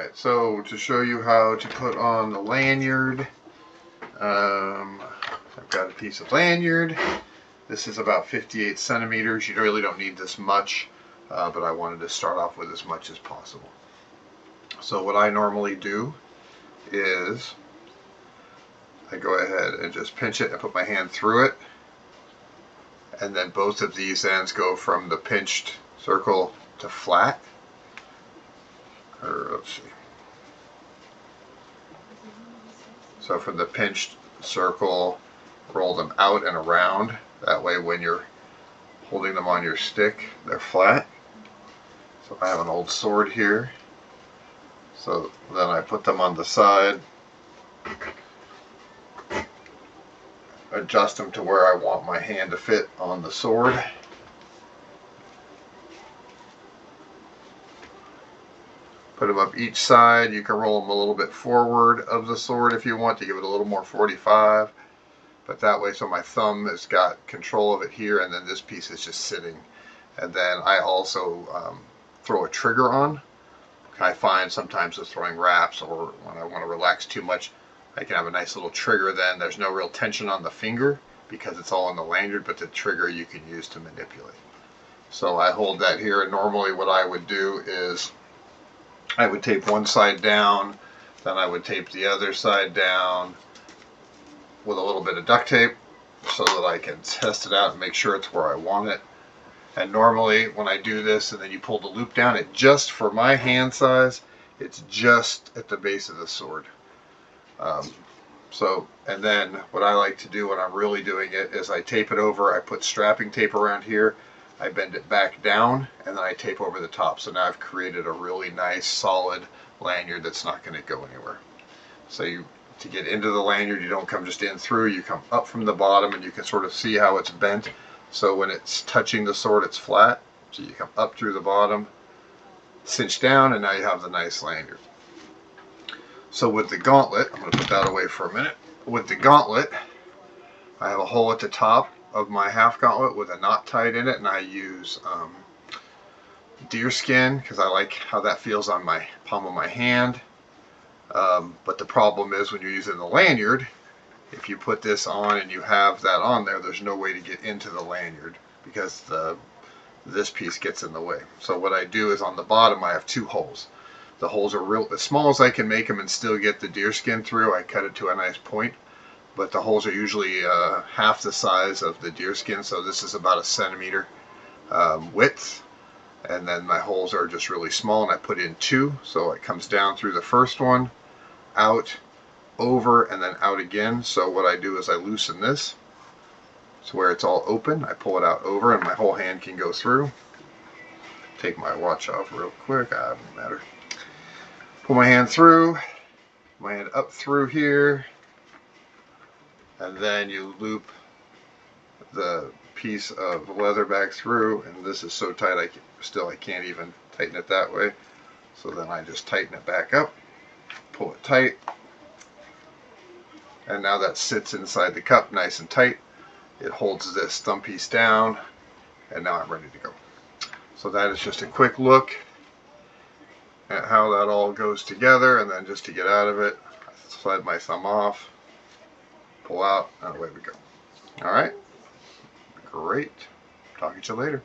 Alright, so to show you how to put on the lanyard, I've got a piece of lanyard. This is about 58 centimeters. You really don't need this much, but I wanted to start off with as much as possible. So what I normally do is I go ahead and just pinch it and put my hand through it, and then both of these ends go from the pinched circle to flat. Or let's see. So from the pinched circle, roll them out and around. That way when you're holding them on your stick, they're flat. So I have an old sword here. So then I put them on the side, adjust them to where I want my hand to fit on the sword. Put them up each side. You can roll them a little bit forward of the sword if you want to give it a little more 45. But that way, so my thumb has got control of it here, and then this piece is just sitting. And then I also throw a trigger on. I find sometimes with throwing wraps, or when I want to relax too much, I can have a nice little trigger. Then there's no real tension on the finger because it's all on the lanyard, but the trigger you can use to manipulate. So I hold that here, and normally what I would do is I would tape one side down, then I would tape the other side down with a little bit of duct tape so that I can test it out and make sure it's where I want it. And normally when I do this and then you pull the loop down, it just, for my hand size, it's just at the base of the sword. And then what I like to do when I'm really doing it is I tape it over, I put strapping tape around here, I bend it back down, and then I tape over the top. So now I've created a really nice solid lanyard that's not going to go anywhere. So to get into the lanyard, you don't come just in through, you come up from the bottom, and you can sort of see how it's bent. So when it's touching the sword, it's flat. So you come up through the bottom, cinch down, and now you have the nice lanyard. So with the gauntlet, I'm going to put that away for a minute. With the gauntlet, I have a hole at the top of my half gauntlet with a knot tied in it, and I use deer skin because I like how that feels on my palm of my hand. But the problem is when you're using the lanyard, if you put this on and you have that on there, there's no way to get into the lanyard because this piece gets in the way. So what I do is on the bottom I have two holes. The holes are real as small as I can make them and still get the deer skin through. I cut it to a nice point, but the holes are usually half the size of the deer skin, so this is about a centimeter width. And then my holes are just really small, and I put in two, so it comes down through the first one, out, over, and then out again. So what I do is I loosen this to where it's all open. I pull it out over, and my whole hand can go through. Take my watch off real quick. Doesn't matter. Pull my hand through, my hand up through here, and then you loop the piece of leather back through, and this is so tight I can't even tighten it that way. So then I just tighten it back up, pull it tight, and now that sits inside the cup nice and tight. It holds this thumb piece down, and now I'm ready to go. So that is just a quick look at how that all goes together. And then just to get out of it, I slide my thumb off, pull out, and away we go. All right, great. Talk to you later.